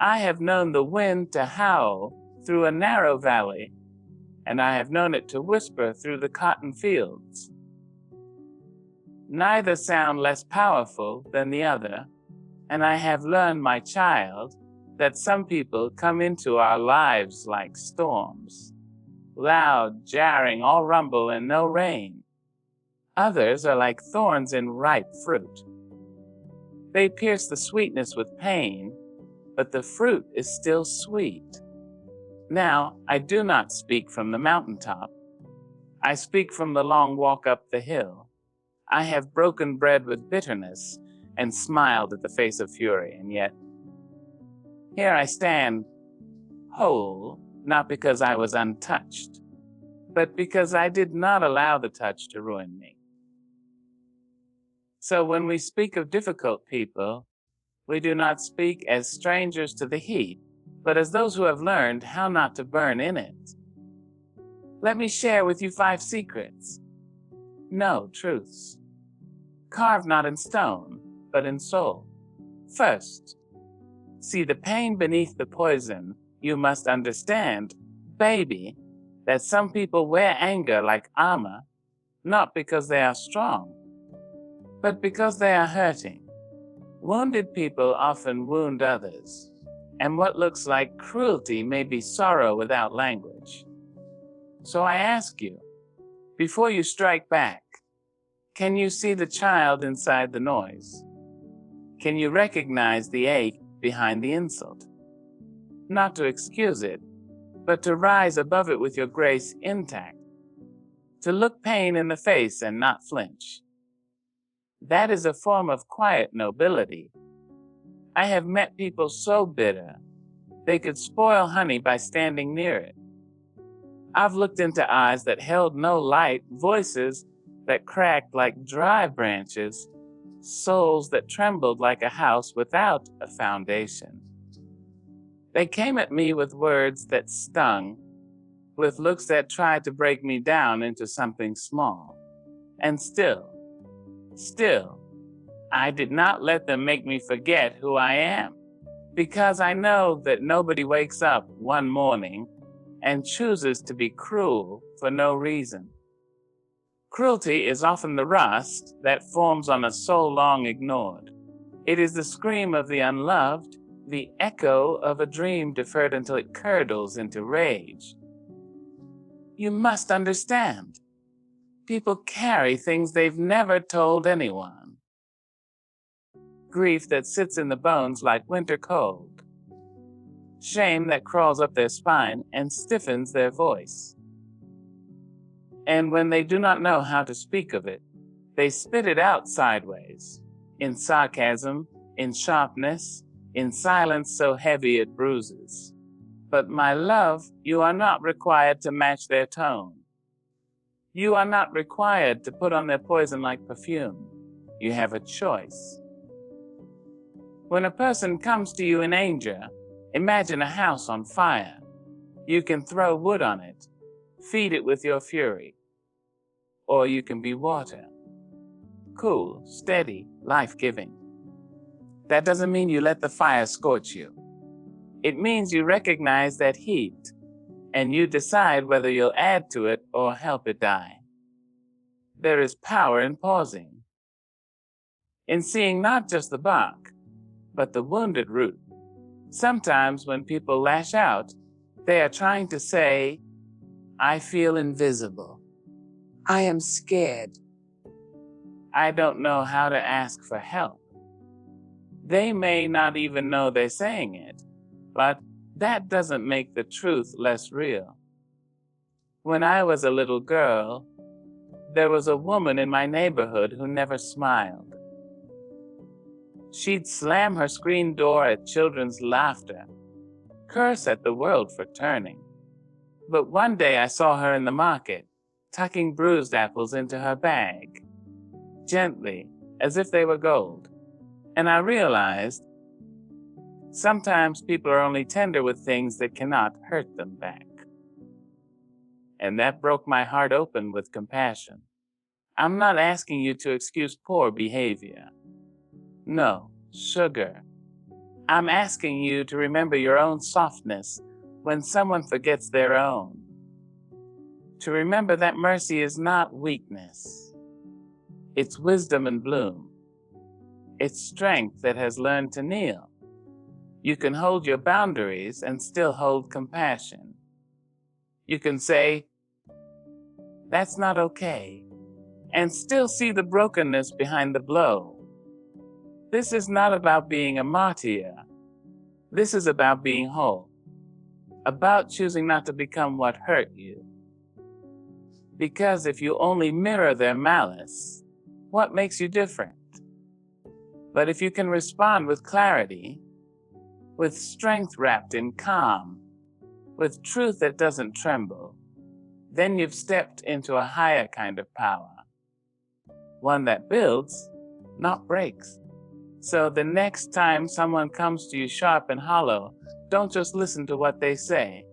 I have known the wind to howl through a narrow valley, and I have known it to whisper through the cotton fields. Neither sound less powerful than the other, and I have learned, my child, that some people come into our lives like storms, loud, jarring, all rumble and no rain. Others are like thorns in ripe fruit. They pierce the sweetness with pain, but the fruit is still sweet. Now, I do not speak from the mountaintop. I speak from the long walk up the hill. I have broken bread with bitterness and smiled at the face of fury, and yet here I stand, whole, not because I was untouched, but because I did not allow the touch to ruin me. So when we speak of difficult people, we do not speak as strangers to the heat, but as those who have learned how not to burn in it. Let me share with you 5 secrets. No, truths. Carved not in stone, but in soul. First, see the pain beneath the poison. You must understand, baby, that some people wear anger like armor, not because they are strong, but because they are hurting. Wounded people often wound others, and what looks like cruelty may be sorrow without language. So I ask you, before you strike back, can you see the child inside the noise? Can you recognize the ache behind the insult? Not to excuse it, but to rise above it with your grace intact, to look pain in the face and not flinch. That is a form of quiet nobility. I have met people so bitter, they could spoil honey by standing near it. I've looked into eyes that held no light, voices that cracked like dry branches, souls that trembled like a house without a foundation. They came at me with words that stung, with looks that tried to break me down into something small. And still, I did not let them make me forget who I am, because I know that nobody wakes up one morning and chooses to be cruel for no reason. Cruelty is often the rust that forms on a soul long ignored. It is the scream of the unloved, the echo of a dream deferred until it curdles into rage. You must understand. People carry things they've never told anyone. Grief that sits in the bones like winter cold. Shame that crawls up their spine and stiffens their voice. And when they do not know how to speak of it, they spit it out sideways, in sarcasm, in sharpness, in silence so heavy it bruises. But my love, you are not required to match their tone. You are not required to put on their poison like perfume. You have a choice. When a person comes to you in anger, imagine a house on fire. You can throw wood on it, feed it with your fury. Or you can be water. Cool, steady, life-giving. That doesn't mean you let the fire scorch you. It means you recognize that heat, and you decide whether you'll add to it or help it die. There is power in pausing, in seeing not just the bark, but the wounded root. Sometimes when people lash out, they are trying to say, I feel invisible. I am scared. I don't know how to ask for help. They may not even know they're saying it, but that doesn't make the truth less real. When I was a little girl, there was a woman in my neighborhood who never smiled. She'd slam her screen door at children's laughter, curse at the world for turning. But one day I saw her in the market, tucking bruised apples into her bag, gently, as if they were gold. And I realized sometimes people are only tender with things that cannot hurt them back. And that broke my heart open with compassion. I'm not asking you to excuse poor behavior. No, sugar. I'm asking you to remember your own softness when someone forgets their own. To remember that mercy is not weakness. It's wisdom in bloom. It's strength that has learned to kneel. You can hold your boundaries and still hold compassion. You can say, "That's not okay," and still see the brokenness behind the blow. This is not about being a martyr. This is about being whole, about choosing not to become what hurt you. Because if you only mirror their malice, what makes you different? But if you can respond with clarity, with strength wrapped in calm, with truth that doesn't tremble, then you've stepped into a higher kind of power, one that builds, not breaks. So the next time someone comes to you sharp and hollow, don't just listen to what they say.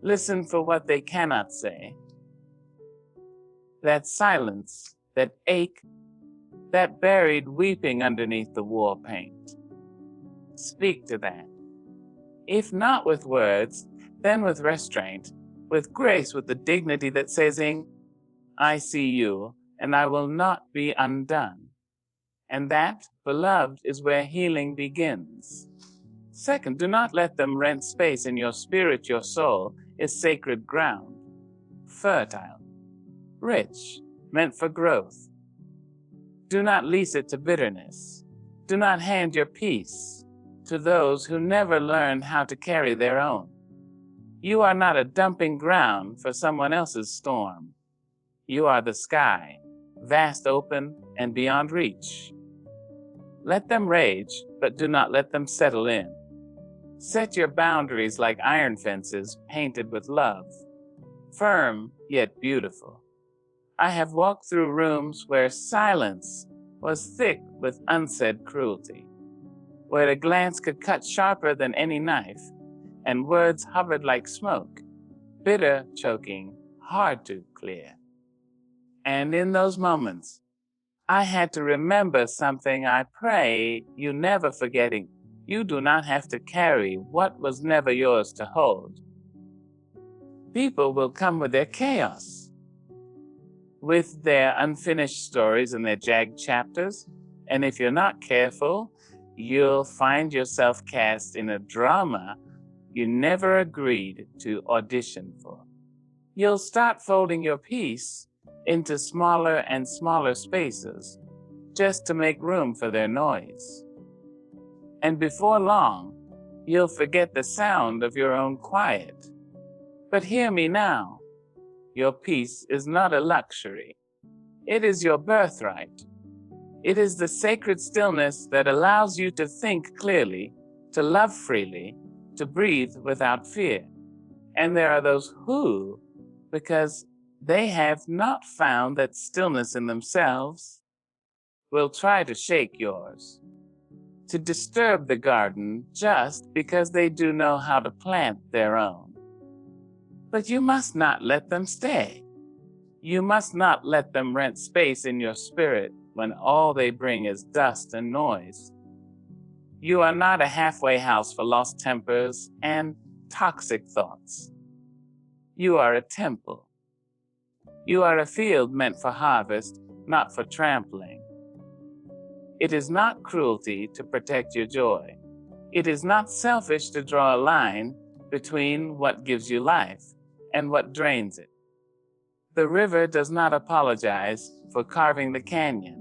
Listen for what they cannot say. That silence, that ache, that buried weeping underneath the war paint. Speak to that. If not with words, then with restraint, with grace, with the dignity that says, "I see you, and I will not be undone." And that, beloved, is where healing begins. Second, do not let them rent space in your spirit. Your soul is sacred ground, fertile, rich, meant for growth. Do not lease it to bitterness. Do not hand your peace to those who never learned how to carry their own. You are not a dumping ground for someone else's storm. You are the sky, vast open and beyond reach. Let them rage, but do not let them settle in. Set your boundaries like iron fences painted with love, firm yet beautiful. I have walked through rooms where silence was thick with unsaid cruelty, where a glance could cut sharper than any knife, and words hovered like smoke, bitter, choking, hard to clear. And in those moments, I had to remember something I pray you never forgetting. You do not have to carry what was never yours to hold. People will come with their chaos, with their unfinished stories and their jagged chapters, and if you're not careful, you'll find yourself cast in a drama you never agreed to audition for. You'll start folding your piece into smaller and smaller spaces just to make room for their noise. And before long, you'll forget the sound of your own quiet. But hear me now. Your peace is not a luxury. It is your birthright. It is the sacred stillness that allows you to think clearly, to love freely, to breathe without fear. And there are those who, because they have not found that stillness in themselves, will try to shake yours, to disturb the garden just because they do know how to plant their own. But you must not let them stay. You must not let them rent space in your spirit when all they bring is dust and noise. You are not a halfway house for lost tempers and toxic thoughts. You are a temple. You are a field meant for harvest, not for trampling. It is not cruelty to protect your joy. It is not selfish to draw a line between what gives you life and what drains it. The river does not apologize for carving the canyon.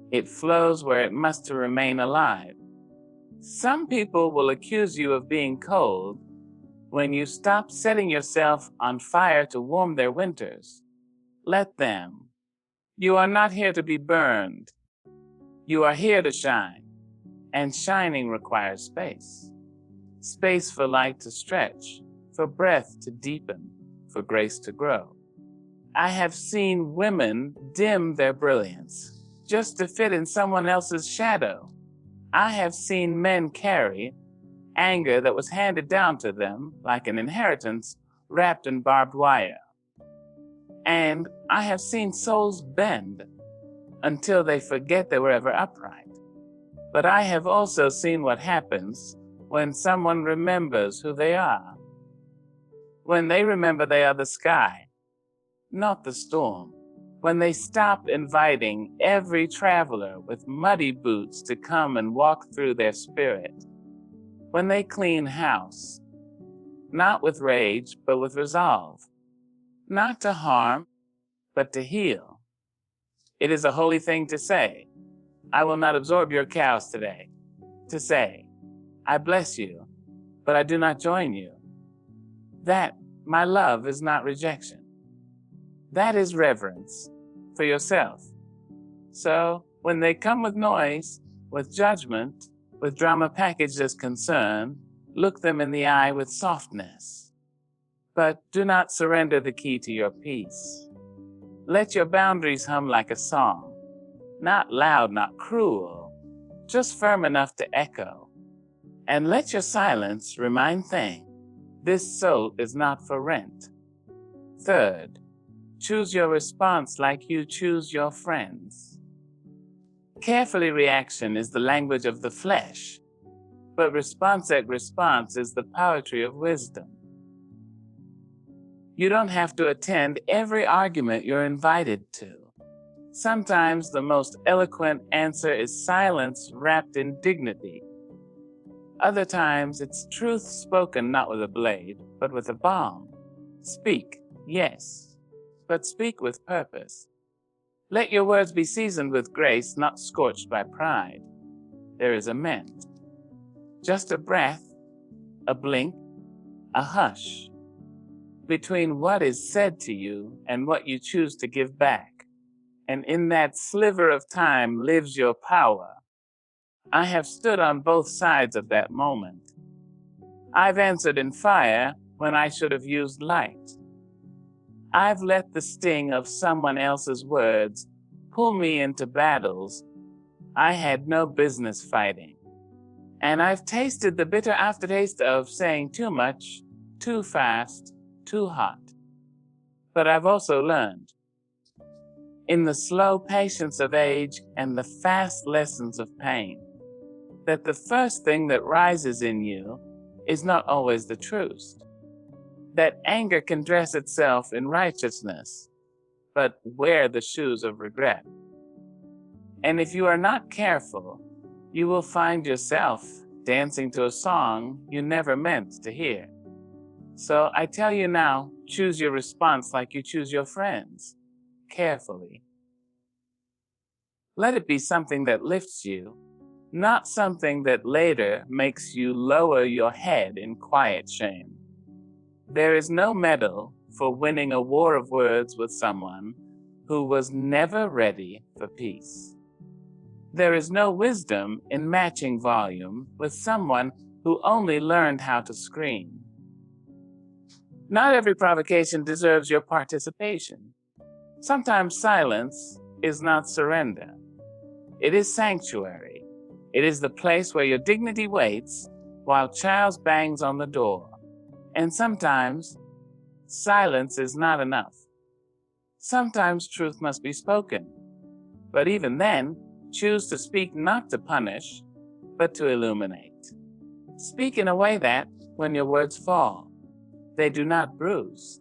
It flows where it must to remain alive. Some people will accuse you of being cold when you stop setting yourself on fire to warm their winters. Let them. You are not here to be burned. You are here to shine, and shining requires space. Space for light to stretch, for breath to deepen, for grace to grow. I have seen women dim their brilliance just to fit in someone else's shadow. I have seen men carry anger that was handed down to them like an inheritance wrapped in barbed wire. And I have seen souls bend until they forget they were ever upright. But I have also seen what happens when someone remembers who they are. When they remember they are the sky, not the storm. When they stop inviting every traveler with muddy boots to come and walk through their spirit. When they clean house, not with rage, but with resolve. Not to harm, but to heal. It is a holy thing to say, I will not absorb your cows today. To say, I bless you, but I do not join you. That, my love, is not rejection. That is reverence for yourself. So, when they come with noise, with judgment, with drama packaged as concern, look them in the eye with softness. But do not surrender the key to your peace. Let your boundaries hum like a song, not loud, not cruel, just firm enough to echo. And let your silence remind thing, this soul is not for rent. Third, choose your response like you choose your friends. Carefully reaction is the language of the flesh, but response is the poetry of wisdom. You don't have to attend every argument you're invited to. Sometimes the most eloquent answer is silence wrapped in dignity. Other times it's truth spoken not with a blade, but with a balm. Speak, yes, but speak with purpose. Let your words be seasoned with grace, not scorched by pride. There is a mint. Just a breath, a blink, a hush between what is said to you and what you choose to give back. And in that sliver of time lives your power. I have stood on both sides of that moment. I've answered in fire when I should have used light. I've let the sting of someone else's words pull me into battles I had no business fighting. And I've tasted the bitter aftertaste of saying too much, too fast, too hot. But I've also learned, in the slow patience of age and the fast lessons of pain, that the first thing that rises in you is not always the truth. That anger can dress itself in righteousness, but wear the shoes of regret. And if you are not careful, you will find yourself dancing to a song you never meant to hear. So I tell you now, choose your response like you choose your friends, carefully. Let it be something that lifts you, not something that later makes you lower your head in quiet shame. There is no medal for winning a war of words with someone who was never ready for peace. There is no wisdom in matching volume with someone who only learned how to scream. Not every provocation deserves your participation. Sometimes silence is not surrender. It is sanctuary. It is the place where your dignity waits while Charles bangs on the door. And sometimes silence is not enough. Sometimes truth must be spoken. But even then, choose to speak not to punish, but to illuminate. Speak in a way that, when your words fall, they do not bruise.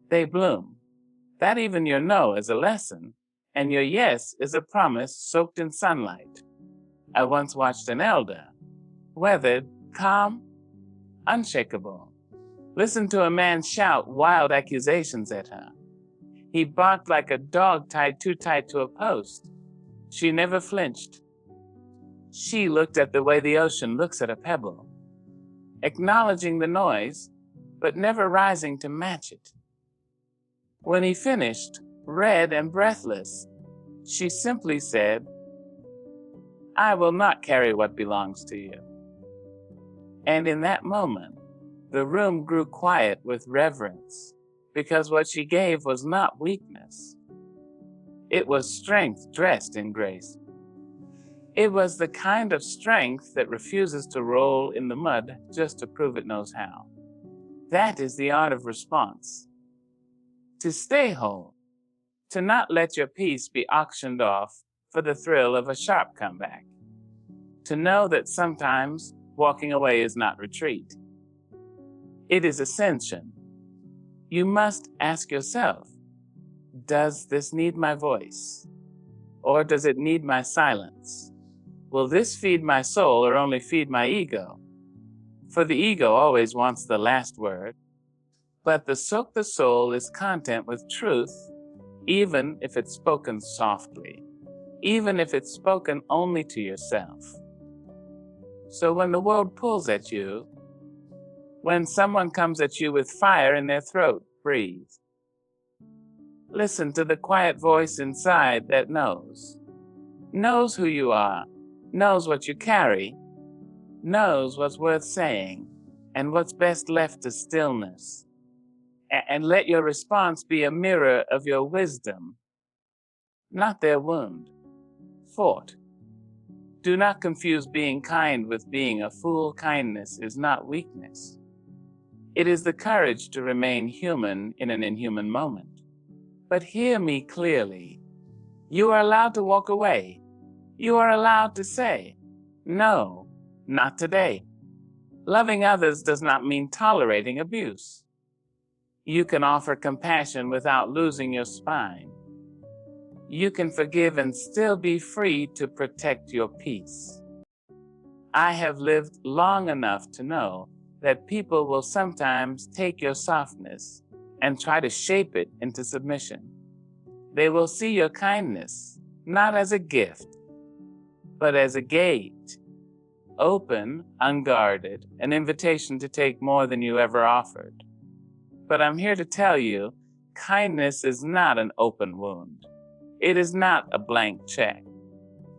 They bloom. That even your no is a lesson, and your yes is a promise soaked in sunlight. I once watched an elder, weathered, calm, unshakable, listen to a man shout wild accusations at her. He barked like a dog tied too tight to a post. She never flinched. She looked at the way the ocean looks at a pebble, acknowledging the noise, but never rising to match it. When he finished, red and breathless, she simply said, I will not carry what belongs to you. And in that moment, the room grew quiet with reverence, because what she gave was not weakness. It was strength dressed in grace. It was the kind of strength that refuses to roll in the mud just to prove it knows how. That is the art of response. To stay whole, to not let your peace be auctioned off for the thrill of a sharp comeback. to know that sometimes walking away is not retreat. It is ascension. You must ask yourself, does this need my voice? Or does it need my silence? Will this feed my soul or only feed my ego? For the ego always wants the last word. But the soul is content with truth, even if it's spoken softly, even if it's spoken only to yourself. So when the world pulls at you, when someone comes at you with fire in their throat, breathe. Listen to the quiet voice inside that knows who you are, knows what you carry, knows what's worth saying, and what's best left to stillness. And let your response be a mirror of your wisdom, not their wound. Fort. Do not confuse being kind with being a fool. Kindness is not weakness. It is the courage to remain human in an inhuman moment. But hear me clearly. You are allowed to walk away. You are allowed to say, no, not today. Loving others does not mean tolerating abuse. You can offer compassion without losing your spine. You can forgive and still be free to protect your peace. I have lived long enough to know that people will sometimes take your softness and try to shape it into submission. They will see your kindness not as a gift, but as a gate, open, unguarded, an invitation to take more than you ever offered. But I'm here to tell you, kindness is not an open wound. It is not a blank check.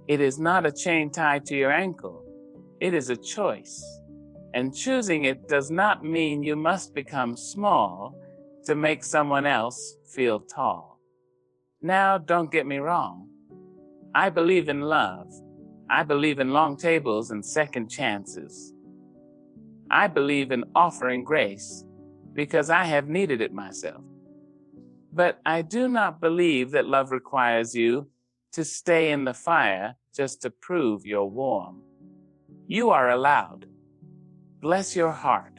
It is not a chain tied to your ankle. It is a choice. And choosing it does not mean you must become small to make someone else feel tall. Now, don't get me wrong. I believe in love. I believe in long tables and second chances. I believe in offering grace because I have needed it myself. But I do not believe that love requires you to stay in the fire just to prove you're warm. You are allowed. Bless your heart.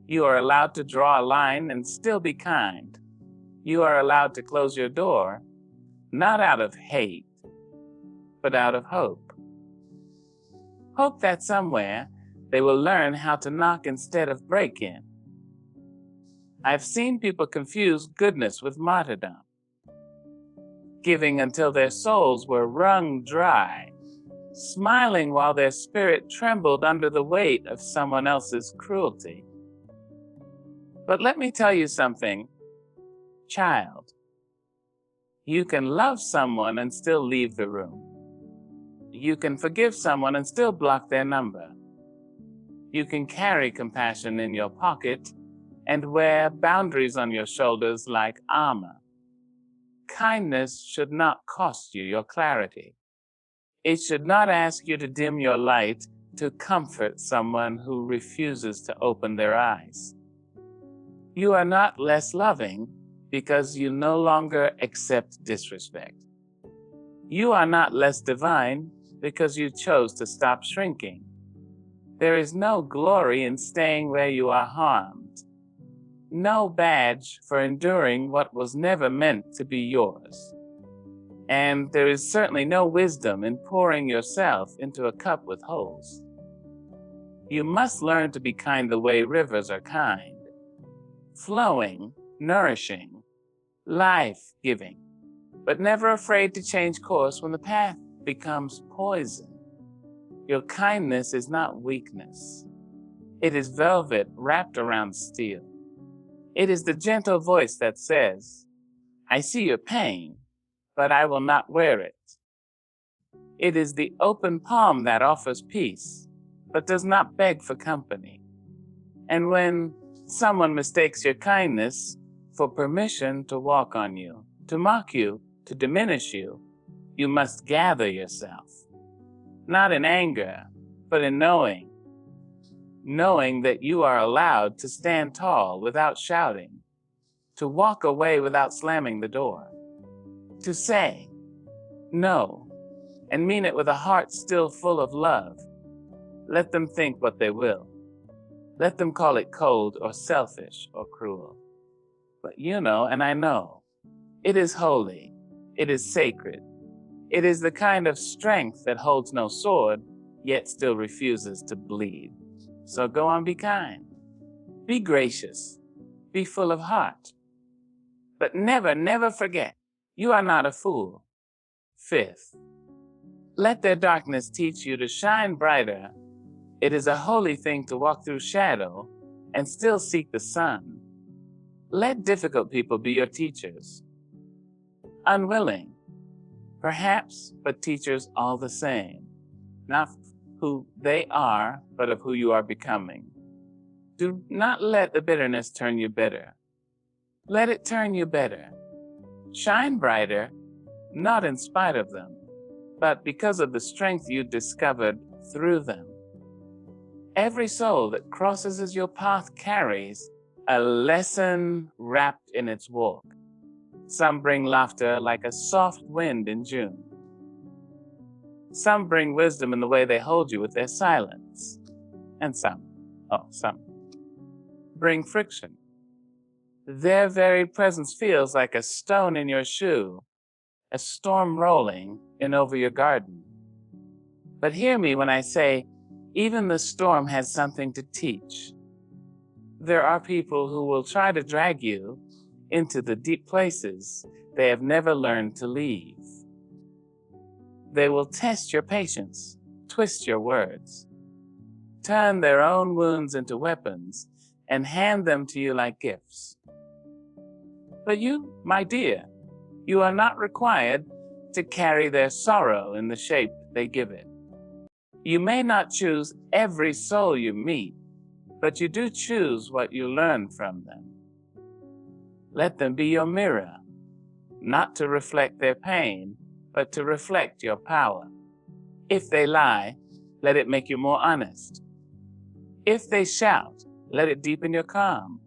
You are allowed to draw a line and still be kind. You are allowed to close your door, not out of hate, but out of hope. Hope that somewhere they will learn how to knock instead of break in. I've seen people confuse goodness with martyrdom, giving until their souls were wrung dry, smiling while their spirit trembled under the weight of someone else's cruelty. But let me tell you something, child. You can love someone and still leave the room. You can forgive someone and still block their number. You can carry compassion in your pocket and wear boundaries on your shoulders like armor. Kindness should not cost you your clarity. It should not ask you to dim your light to comfort someone who refuses to open their eyes. You are not less loving because you no longer accept disrespect. You are not less divine because you chose to stop shrinking. There is no glory in staying where you are harmed. No badge for enduring what was never meant to be yours. And there is certainly no wisdom in pouring yourself into a cup with holes. You must learn to be kind the way rivers are kind, flowing, nourishing, life-giving, but never afraid to change course when the path becomes poison. Your kindness is not weakness. It is velvet wrapped around steel. It is the gentle voice that says, I see your pain, but I will not wear it. It is the open palm that offers peace, but does not beg for company. And when someone mistakes your kindness for permission to walk on you, to mock you, to diminish you, you must gather yourself. Not in anger, but in knowing that you are allowed to stand tall without shouting, to walk away without slamming the door, to say, no, and mean it with a heart still full of love. Let them think what they will. Let them call it cold or selfish or cruel. But you know, and I know, it is holy. It is sacred. It is the kind of strength that holds no sword, yet still refuses to bleed. So go on, be kind. Be gracious. Be full of heart. But never, never forget, you are not a fool. Fifth, let their darkness teach you to shine brighter. It is a holy thing to walk through shadow and still seek the sun. Let difficult people be your teachers. Unwilling, perhaps, but teachers all the same. Not who they are, but of who you are becoming. Do not let the bitterness turn you bitter. Let it turn you better. Shine brighter, not in spite of them, but because of the strength you discovered through them. Every soul that crosses your path carries a lesson wrapped in its walk. Some bring laughter like a soft wind in June. Some bring wisdom in the way they hold you with their silence. And some bring friction. Their very presence feels like a stone in your shoe, a storm rolling in over your garden. But hear me when I say, even the storm has something to teach. There are people who will try to drag you into the deep places they have never learned to leave. They will test your patience, twist your words, turn their own wounds into weapons, and hand them to you like gifts. But you, my dear, you are not required to carry their sorrow in the shape they give it. You may not choose every soul you meet, but you do choose what you learn from them. Let them be your mirror, not to reflect their pain, but to reflect your power. If they lie, let it make you more honest. If they shout, let it deepen your calm.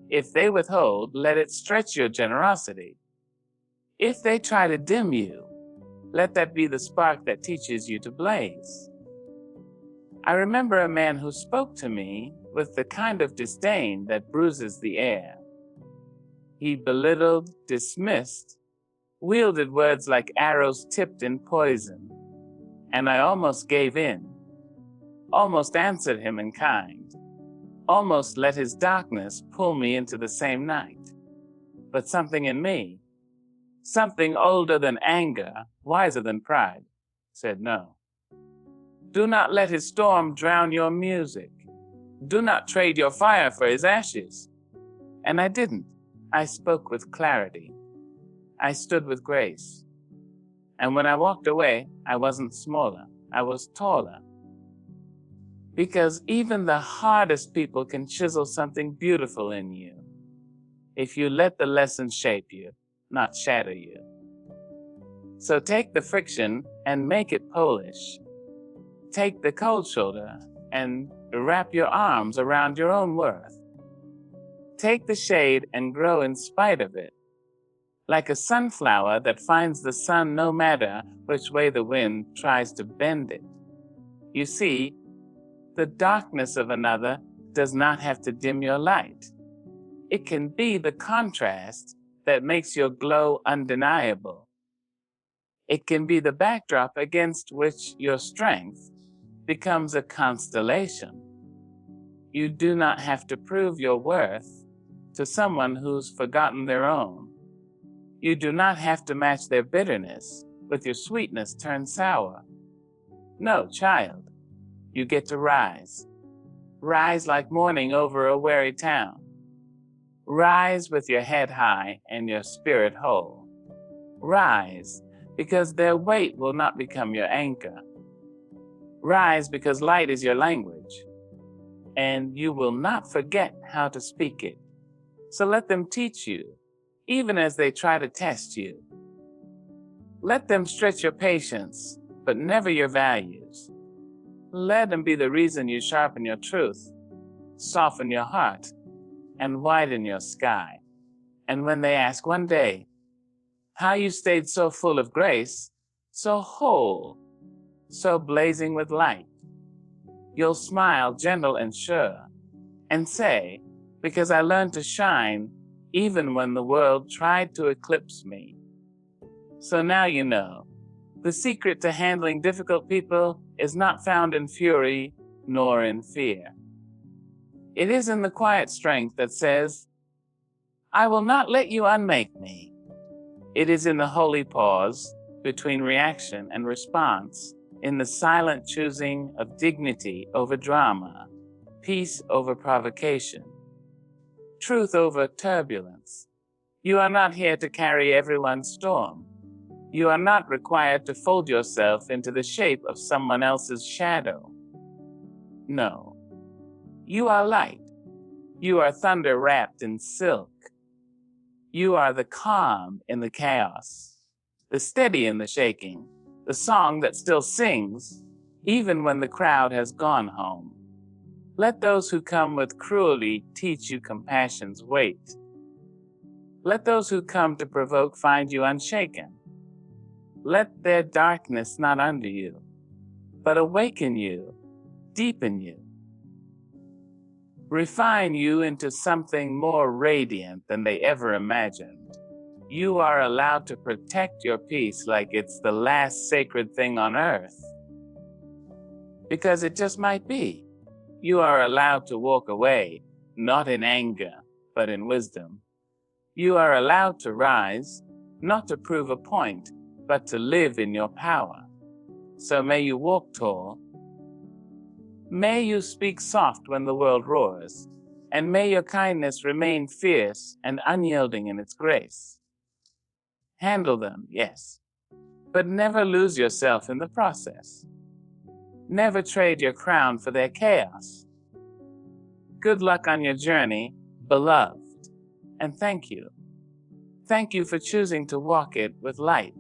If they withhold, let it stretch your generosity. If they try to dim you, let that be the spark that teaches you to blaze. I remember a man who spoke to me with the kind of disdain that bruises the air. He belittled, dismissed, wielded words like arrows tipped in poison, and I almost gave in, almost answered him in kind, almost let his darkness pull me into the same night. But something in me, something older than anger, wiser than pride, said no. Do not let his storm drown your music. Do not trade your fire for his ashes. And I didn't. I spoke with clarity. I stood with grace. And when I walked away, I wasn't smaller. I was taller. Because even the hardest people can chisel something beautiful in you, if you let the lesson shape you, not shatter you. So take the friction and make it Polish. Take the cold shoulder and wrap your arms around your own worth. Take the shade and grow in spite of it, like a sunflower that finds the sun no matter which way the wind tries to bend it. You see, the darkness of another does not have to dim your light. It can be the contrast that makes your glow undeniable. It can be the backdrop against which your strength becomes a constellation. You do not have to prove your worth to someone who's forgotten their own. You do not have to match their bitterness with your sweetness turned sour. No, child, you get to rise. Rise like morning over a weary town. Rise with your head high and your spirit whole. Rise because their weight will not become your anchor. Rise because light is your language, and you will not forget how to speak it. So let them teach you, even as they try to test you. Let them stretch your patience, but never your values. Let them be the reason you sharpen your truth, soften your heart, and widen your sky. And when they ask one day how you stayed so full of grace, so whole, so blazing with light. You'll smile gentle and sure, and say, because I learned to shine even when the world tried to eclipse me. So now you know, the secret to handling difficult people is not found in fury nor in fear. It is in the quiet strength that says, I will not let you unmake me. It is in the holy pause between reaction and response, in the silent choosing of dignity over drama, peace over provocation, truth over turbulence. You are not here to carry everyone's storm. You are not required to fold yourself into the shape of someone else's shadow. No. You are light. You are thunder wrapped in silk. You are the calm in the chaos, the steady in the shaking, the song that still sings, even when the crowd has gone home. Let those who come with cruelty teach you compassion's weight. Let those who come to provoke find you unshaken. Let their darkness not undo you, but awaken you, deepen you. Refine you into something more radiant than they ever imagined. You are allowed to protect your peace like it's the last sacred thing on earth. Because it just might be. You are allowed to walk away, not in anger, but in wisdom. You are allowed to rise, not to prove a point, but to live in your power. So may you walk tall. May you speak soft when the world roars, and may your kindness remain fierce and unyielding in its grace. Handle them, yes, but never lose yourself in the process. Never trade your crown for their chaos. Good luck on your journey, beloved, and thank you. Thank you for choosing to walk it with light.